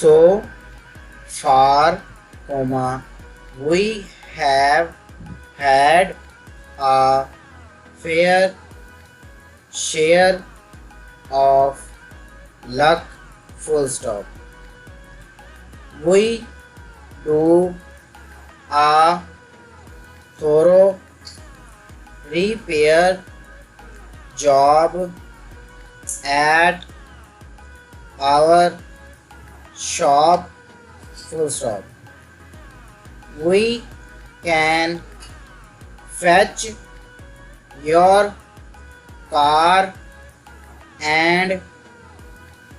So far, we have had a fair share of luck, full stop. We do a thorough repair job at our shop, full stop. We can fetch your car and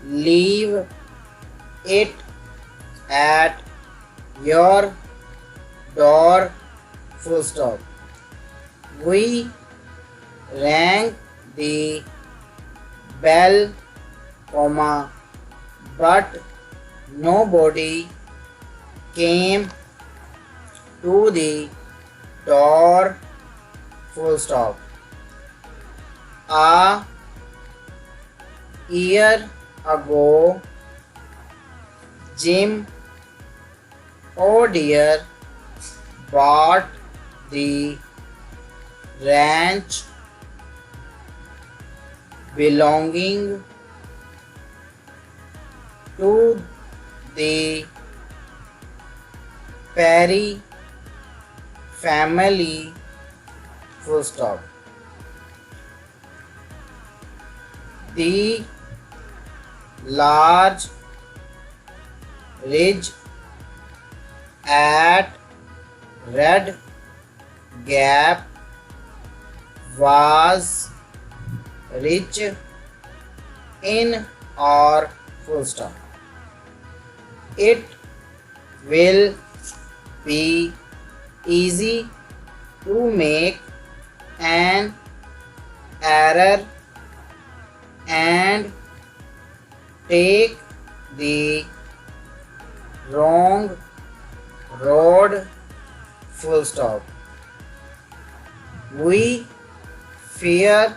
leave it at your door, full stop. We rang the bell, but nobody came to the door, full stop. A year ago, Jim, oh dear, bought the ranch belonging to the Perry family, full stop. The large ridge at Red Gap was rich in ore, full stop. It will be easy to make an error and take the wrong road, full stop. We fear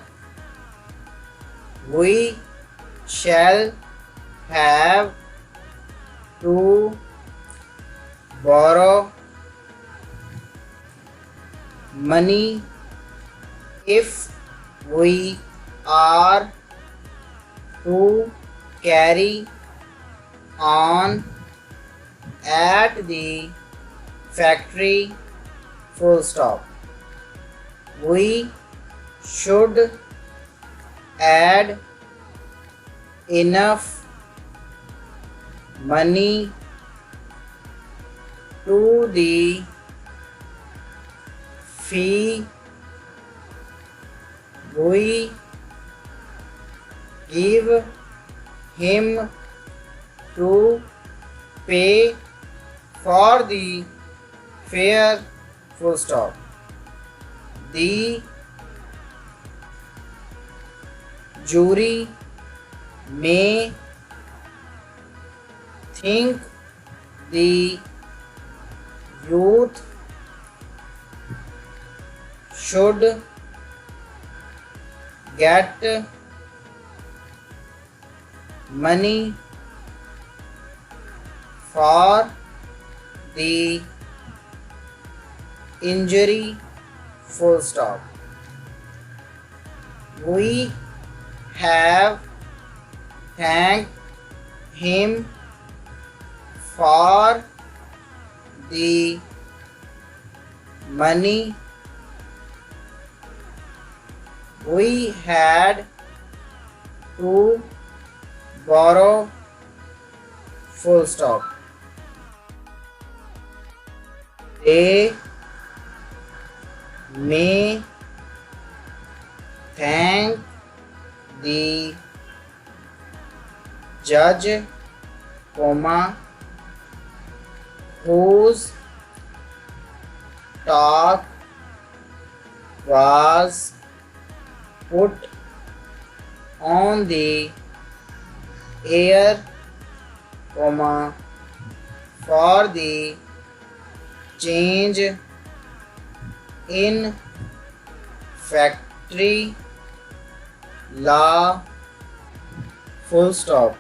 we shall have to borrow money if we are to carry on at the factory, full stop. We should add enough money to the fee we give him to pay for the fare, full stop. The jury may think the youth should get money for the injury, full stop. We have thanked him for the money we had to borrow, full stop. They may thank the judge, whose talk was put on the air, for the change in factory law, full stop.